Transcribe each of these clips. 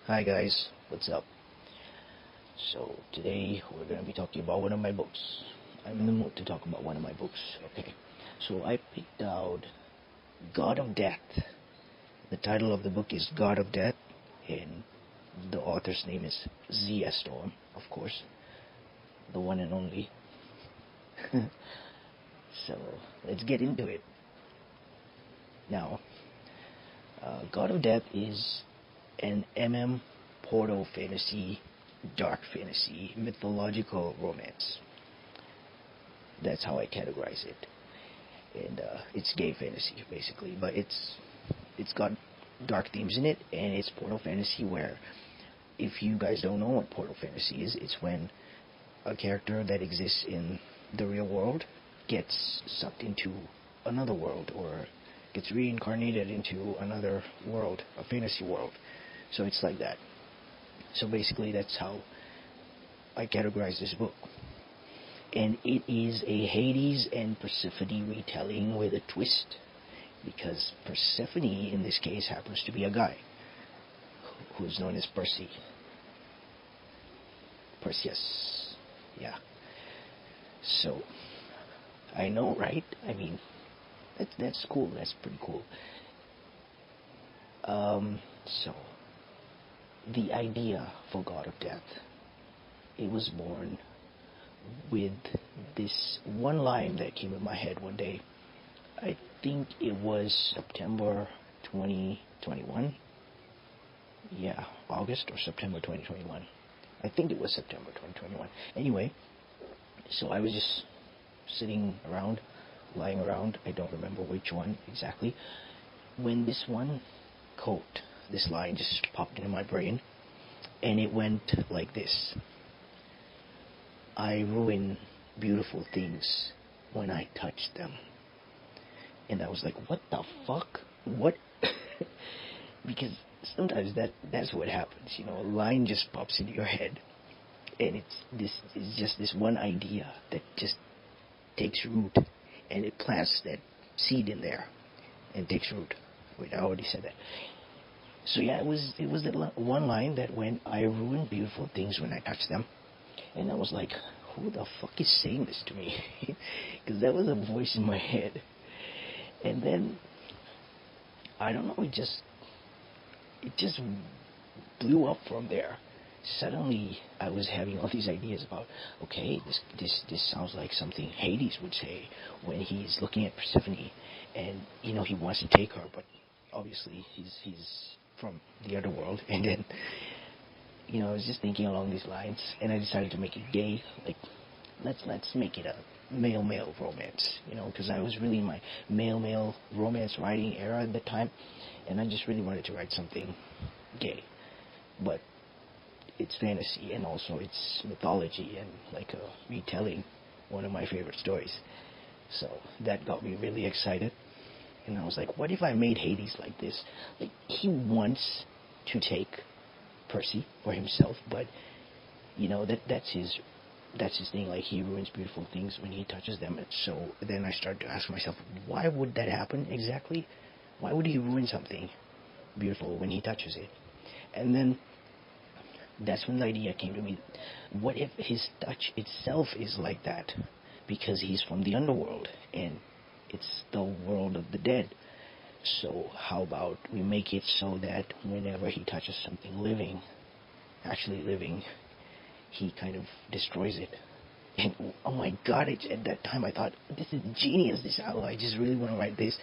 Hi guys, what's up? So today we're going to be talking about one of my books. I'm in the mood to talk about one of my books. Okay, so I picked out God of Death. The title of the book is God of Death, and the author's name is Z.S. Storm, of course, the one and only. So let's get into it. Now, God of Death is an portal fantasy, dark fantasy, mythological romance. That's how I categorize it. And it's gay fantasy basically, but it's got dark themes in it, and it's portal fantasy where, if you guys don't know what portal fantasy is, it's when a character that exists in the real world gets sucked into another world, or gets reincarnated into another world, a fantasy world. So it's like that. So basically that's how I categorize this book. And it is a Hades and Persephone retelling with a twist, because Persephone in this case happens to be a guy who's known as Perseus. Yeah. So I know, right? I mean, that's cool. That's pretty cool. So the idea for God of Death, it was born with this one line that came in my head one day. I think it was September 2021. Yeah, August or September 2021. I think it was September 2021. Anyway, so I was just sitting around, lying around, I don't remember which one exactly, when this one quote, this line just popped into my brain, and it went like this: I ruin beautiful things when I touch them. And I was like, what the fuck? What? Because sometimes that's what happens, a line just pops into your head, and it's just this one idea that just takes root, and it plants that seed in there and takes root. Wait, I already said that. So yeah, it was that one line that went, I ruin beautiful things when I touch them. And I was like, who the fuck is saying this to me? Because that was a voice in my head. And then, I don't know, it just blew up from there. Suddenly, I was having all these ideas about, okay, this sounds like something Hades would say when he's looking at Persephone, and he wants to take her, but obviously he's from the other world. And then, I was just thinking along these lines, and I decided to make it gay. Like, let's make it a male romance, because I was really in my male romance writing era at the time, and I just really wanted to write something gay, but it's fantasy, and also it's mythology, and like a retelling one of my favorite stories. So that got me really excited, and I was like, what if I made Hades like this? Like, he wants to take Percy for himself, but that's his thing. Like, he ruins beautiful things when he touches them. And so then I started to ask myself, why would that happen exactly? Why would he ruin something beautiful when he touches it? And then that's when the idea came to me. What if his touch itself is like that? Because he's from the underworld, and it's the world of the dead. So how about we make it so that whenever he touches something living, actually living, he kind of destroys it. And oh my god, at that time I thought, this is genius, I just really want to write this.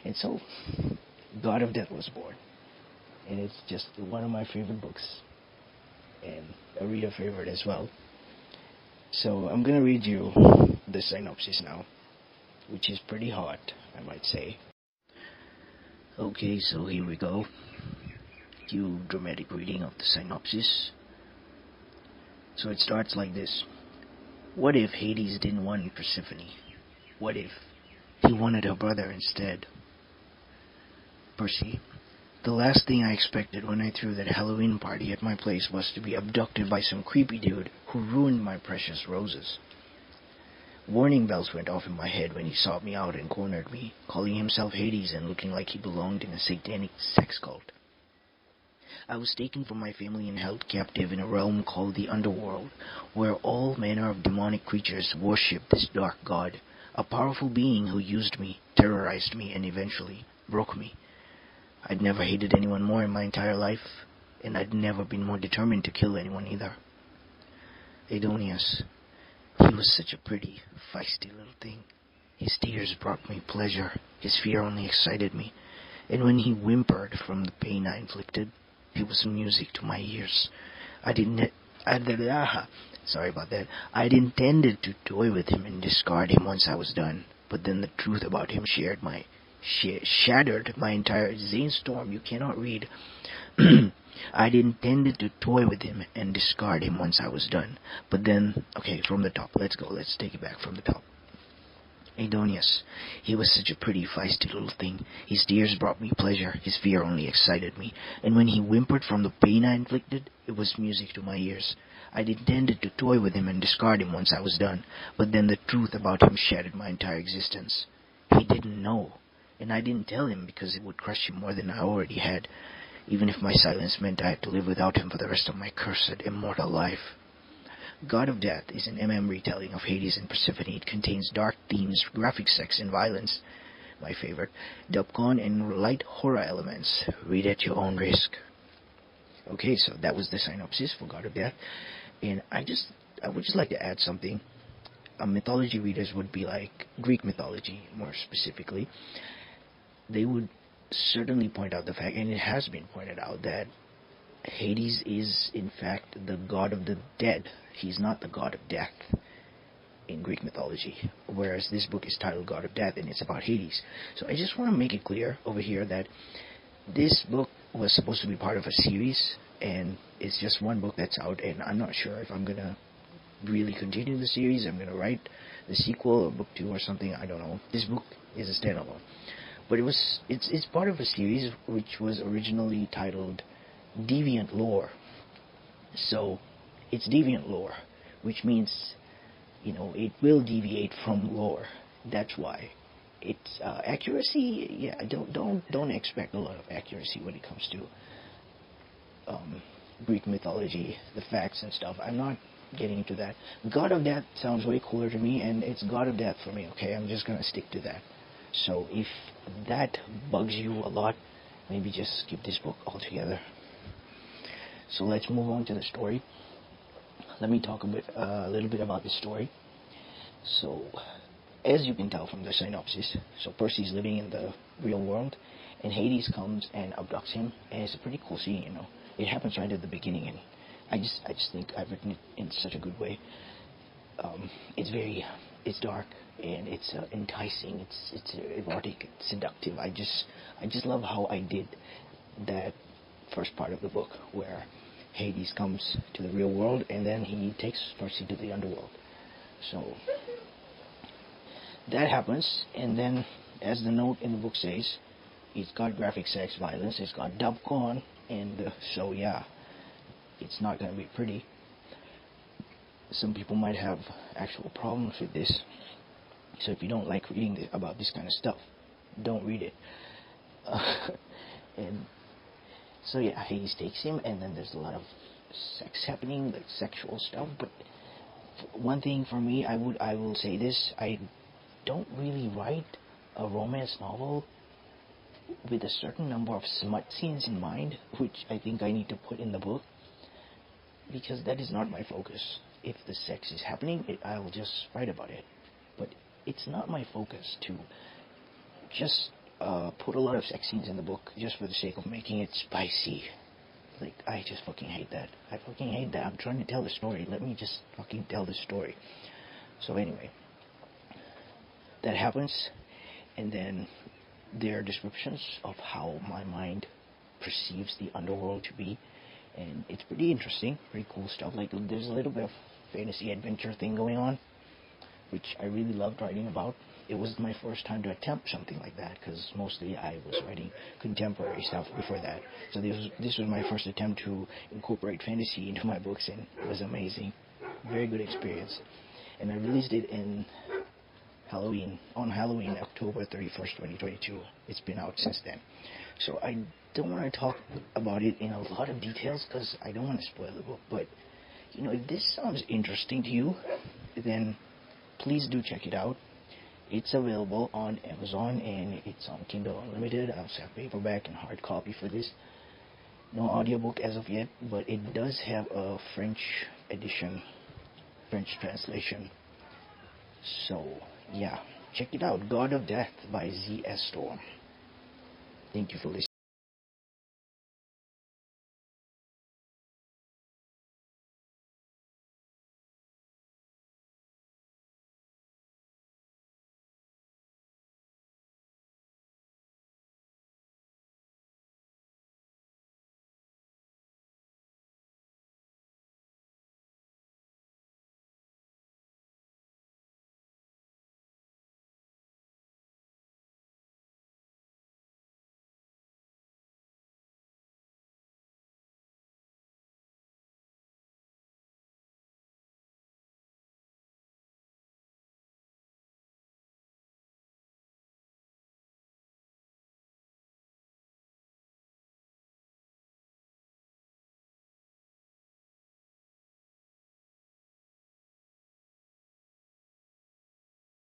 And so God of Death was born, and it's just one of my favorite books, and a reader favorite as well. So I'm going to read you the synopsis now, which is pretty hot, I might say. Okay, so here we go. Cue dramatic reading of the synopsis. So it starts like this. What if Hades didn't want Persephone? What if he wanted her brother instead? Percy, the last thing I expected when I threw that Halloween party at my place was to be abducted by some creepy dude who ruined my precious roses. Warning bells went off in my head when he sought me out and cornered me, calling himself Hades and looking like he belonged in a satanic sex cult. I was taken from my family and held captive in a realm called the underworld, where all manner of demonic creatures worshipped this dark god, a powerful being who used me, terrorized me, and eventually broke me. I'd never hated anyone more in my entire life, and I'd never been more determined to kill anyone either. Adonius. He was such a pretty, feisty little thing. His tears brought me pleasure, his fear only excited me, and when he whimpered from the pain I inflicted, it was music to my ears. I'd intended to toy with him and discard him once I was done, but then the truth about him shattered my entire Zane-storm. You cannot read. I'd intended to toy with him and discard him once I was done, but then, okay, from the top, let's take it back from the top. Adonius. He was such a pretty, feisty little thing. His tears brought me pleasure, his fear only excited me, and when he whimpered from the pain I inflicted, it was music to my ears. I'd intended to toy with him and discard him once I was done, but then the truth about him shattered my entire existence. He didn't know, and I didn't tell him because it would crush him more than I already had, even if my silence meant I had to live without him for the rest of my cursed, immortal life. God of Death is an retelling of Hades and Persephone. It contains dark themes, graphic sex and violence, my favorite, dubcon and light horror elements. Read at your own risk. Okay, so that was the synopsis for God of Death, and I would just like to add something. Mythology readers would be like Greek mythology, more specifically. They would certainly point out the fact, and it has been pointed out, that Hades is, in fact, the god of the dead. He's not the god of death in Greek mythology, whereas this book is titled God of Death, and it's about Hades. So I just want to make it clear over here that this book was supposed to be part of a series, and it's just one book that's out, and I'm not sure if I'm going to really continue the series. I'm going to write the sequel or book 2 or something. I don't know. This book is a standalone. But it's part of a series which was originally titled Deviant Lore. So it's deviant lore, which means, it will deviate from lore. That's why. It's accuracy. Yeah, don't expect a lot of accuracy when it comes to Greek mythology, the facts and stuff. I'm not getting into that. God of Death sounds way cooler to me, and it's God of Death for me. Okay, I'm just gonna stick to that. So if that bugs you a lot, maybe just skip this book altogether. So let's move on to the story. Let me talk a little bit about the story. So, as you can tell from the synopsis, so Percy's living in the real world, and Hades comes and abducts him, and it's a pretty cool scene, It happens right at the beginning, and I just think I've written it in such a good way. It's dark, and it's enticing, it's erotic, it's seductive. I just love how I did that first part of the book, where Hades comes to the real world, and then he takes Percy to the underworld. So that happens, and then, as the note in the book says, it's got graphic sex, violence, it's got dubcon, and so yeah, it's not going to be pretty. Some people might have actual problems with this, so if you don't like reading about this kind of stuff, don't read it. And so yeah, Hades takes him, and then there's a lot of sex happening, like sexual stuff. But one thing for me, I will say this: I don't really write a romance novel with a certain number of smut scenes in mind, which I think I need to put in the book, because that is not my focus. If the sex is happening, I'll just write about it. But it's not my focus to just put a lot of sex scenes in the book just for the sake of making it spicy. Like, I just fucking hate that. I fucking hate that. I'm trying to tell the story. Let me just fucking tell the story. So anyway, that happens, and then there are descriptions of how my mind perceives the underworld to be, and it's pretty interesting, pretty cool stuff. Like, there's a little bit of fantasy adventure thing going on, which I really loved writing about. It was my first time to attempt something like that, because mostly I was writing contemporary stuff before that. So this was my first attempt to incorporate fantasy into my books, and it was amazing. Very good experience. And I released it on Halloween, October 31st, 2022. It's been out since then. So I don't want to talk about it in a lot of details because I don't want to spoil the book. But if this sounds interesting to you, then please do check it out. It's available on Amazon and it's on Kindle Unlimited. I also have paperback and hard copy for this. No audiobook as of yet, but it does have a French edition, French translation. So, yeah, check it out. God of Death by Z.S. Storm. Thank you for listening.